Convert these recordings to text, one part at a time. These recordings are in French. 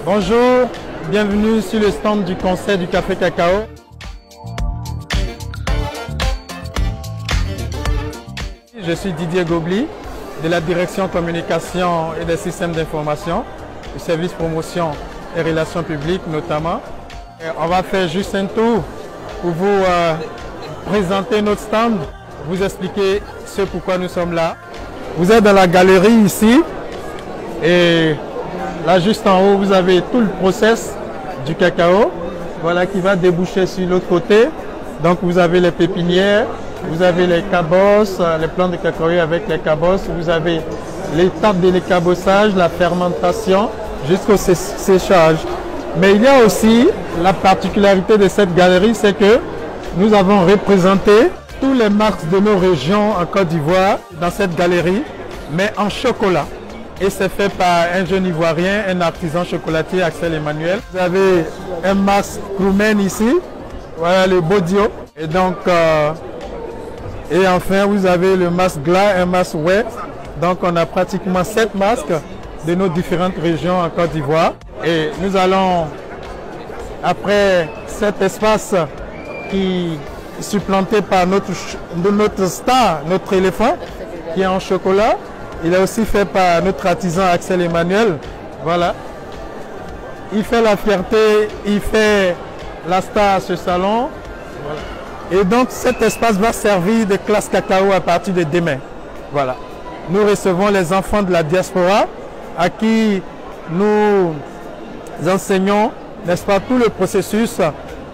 Bonjour, bienvenue sur le stand du Conseil du Café Cacao. Je suis Didier Gobli de la Direction Communication et des Systèmes d'Information, du service promotion et relations publiques notamment. Et on va faire juste un tour pour vous présenter notre stand, vous expliquer ce pourquoi nous sommes là. Vous êtes dans la galerie ici et là juste en haut vous avez tout le process du cacao, voilà, qui va déboucher sur l'autre côté. Donc vous avez les pépinières, vous avez les cabosses, les plants de cacao avec les cabosses, vous avez l'étape de l'écabossage, la fermentation jusqu'au séchage. Mais il y a aussi la particularité de cette galerie, c'est que nous avons représenté tous les marques de nos régions en Côte d'Ivoire dans cette galerie, mais en chocolat. Et c'est fait par un jeune Ivoirien, un artisan chocolatier, Axel Emmanuel. Vous avez un masque Krumen ici, voilà le Bodio. Et donc, et enfin, vous avez le masque Glas, un masque Way. Donc, on a pratiquement 7 masques de nos différentes régions en Côte d'Ivoire. Et nous allons, après cet espace qui est supplanté par notre star, notre éléphant, qui est en chocolat. Il est aussi fait par notre artisan Axel Emmanuel. Voilà. Il fait la fierté, il fait la star à ce salon. Voilà. Et donc cet espace va servir de classe cacao à partir de demain. Voilà. Nous recevons les enfants de la diaspora à qui nous enseignons, n'est-ce pas, tout le processus,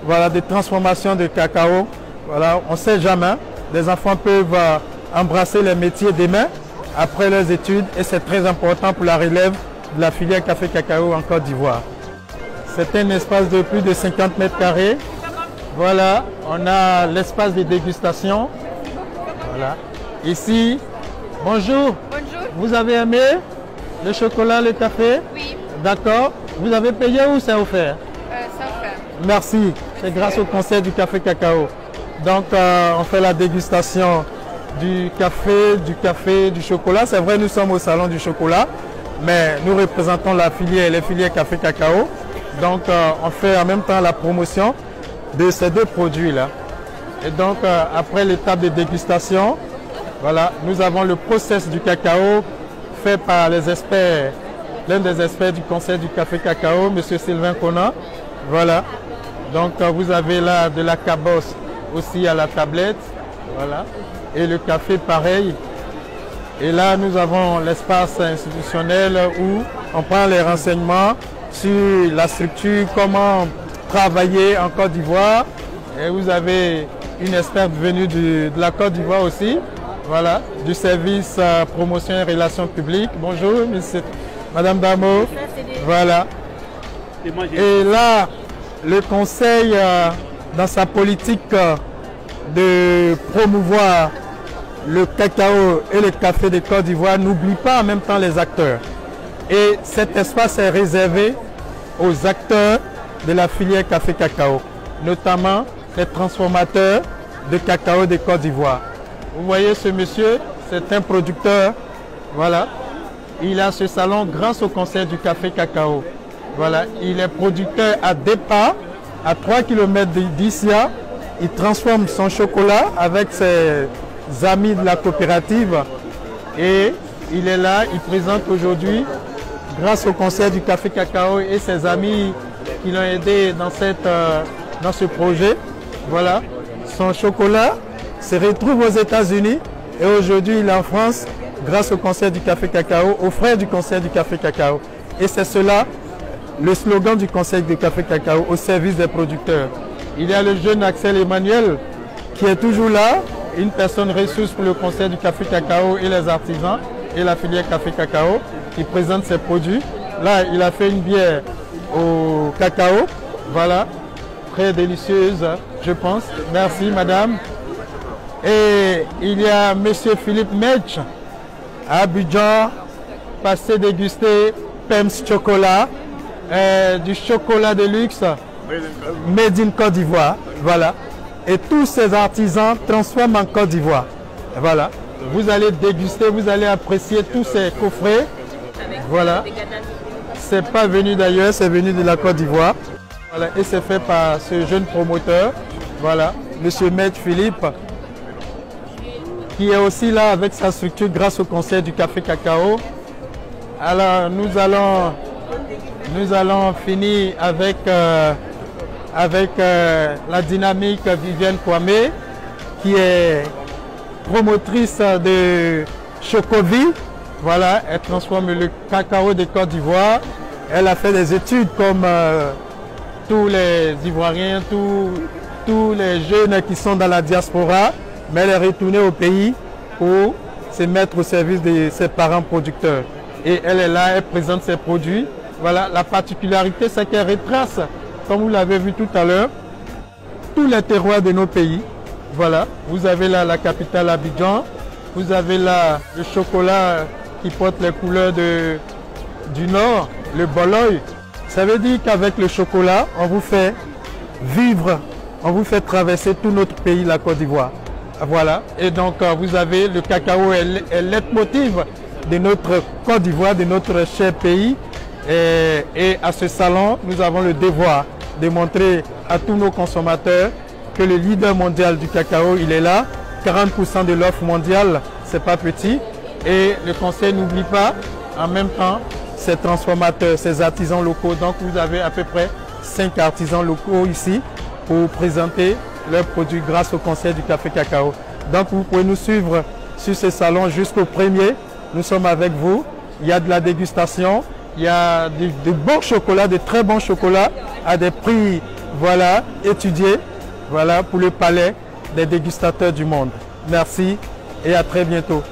voilà, de transformation de cacao. Voilà. On ne sait jamais, les enfants peuvent embrasser les métiers demain après leurs études et c'est très important pour la relève de la filière café cacao en Côte d'Ivoire. C'est un espace de plus de 50 mètres carrés. Voilà, on a l'espace de dégustation. Voilà. Ici, bonjour. Bonjour. Vous avez aimé le chocolat, le café? Oui. D'accord. Vous avez payé ou c'est offert? C'est offert. Merci. C'est grâce au conseil du café cacao. Donc, on fait la dégustation du café, du chocolat. C'est vrai, nous sommes au salon du chocolat, mais nous représentons la filière, les filières café cacao. Donc, on fait en même temps la promotion de ces deux produits-là. Et donc, après l'étape de dégustation, voilà, nous avons le process du cacao fait par les experts, l'un des experts du conseil du café cacao, M. Sylvain Conan. Voilà. Donc, vous avez là de la cabosse aussi à la tablette. Voilà. Et le café pareil. Et là, nous avons l'espace institutionnel où on prend les renseignements sur la structure, comment travailler en Côte d'Ivoire. Et vous avez une experte venue de la Côte d'Ivoire aussi, voilà, du service promotion et relations publiques. Bonjour, Madame Damo. Voilà. Et là, le conseil, dans sa politique de promouvoir le cacao et le café de Côte d'Ivoire, n'oublie pas en même temps les acteurs. Et cet espace est réservé aux acteurs de la filière café cacao, notamment les transformateurs de cacao de Côte d'Ivoire. Vous voyez ce monsieur, c'est un producteur, voilà. Il a ce salon grâce au conseil du café cacao. Voilà, il est producteur à Dépa, à 3 km d'Issia. Il transforme son chocolat avec ses amis de la coopérative et il est là, il présente aujourd'hui, grâce au conseil du café cacao et ses amis qui l'ont aidé dans ce projet. Voilà, son chocolat se retrouve aux États-Unis et aujourd'hui il est en France grâce au conseil du café cacao, aux frères du conseil du café cacao. Et c'est cela, le slogan du conseil du café cacao, au service des producteurs. Il y a le jeune Axel Emmanuel qui est toujours là, une personne ressource pour le conseil du café cacao et les artisans et la filière café cacao qui présente ses produits. Là, il a fait une bière au cacao, voilà, très délicieuse, je pense. Merci, madame. Et il y a monsieur Philippe Medj à Abidjan, passé déguster Pems Chocolat, du chocolat de luxe. Made in Côte d'Ivoire, voilà. Et tous ces artisans transforment en Côte d'Ivoire. Voilà. Vous allez déguster, vous allez apprécier tous ces coffrets. Voilà. c'est pas venu d'ailleurs, c'est venu de la Côte d'Ivoire. Voilà, et c'est fait par ce jeune promoteur, voilà, Monsieur Maître Philippe, qui est aussi là avec sa structure grâce au conseil du café cacao. Alors nous allons finir avec, la dynamique Viviane Kwame, qui est promotrice de Chocovie. Voilà, elle transforme le cacao de Côte d'Ivoire. Elle a fait des études comme tous les Ivoiriens, tous les jeunes qui sont dans la diaspora, mais elle est retournée au pays pour se mettre au service de ses parents producteurs. Et elle est là, elle présente ses produits. Voilà, la particularité, c'est qu'elle retrace, comme vous l'avez vu tout à l'heure, tous les terroirs de nos pays. Voilà, vous avez là la capitale Abidjan, vous avez là le chocolat qui porte les couleurs du Nord, le Boloy. Ça veut dire qu'avec le chocolat, on vous fait vivre, on vous fait traverser tout notre pays, la Côte d'Ivoire. Voilà, et donc vous avez le cacao est le leitmotiv de notre Côte d'Ivoire, de notre cher pays. Et à ce salon, nous avons le devoir de montrer à tous nos consommateurs que le leader mondial du cacao, il est là. 40% de l'offre mondiale, c'est pas petit. Et le conseil n'oublie pas, en même temps, ces transformateurs, ces artisans locaux. Donc vous avez à peu près 5 artisans locaux ici pour présenter leurs produits grâce au conseil du café cacao. Donc vous pouvez nous suivre sur ce salon jusqu'au 1er. Nous sommes avec vous. Il y a de la dégustation, il y a de bons chocolats, de très bons chocolats à des prix, voilà, étudiés, voilà, pour le palais des dégustateurs du monde. Merci et à très bientôt.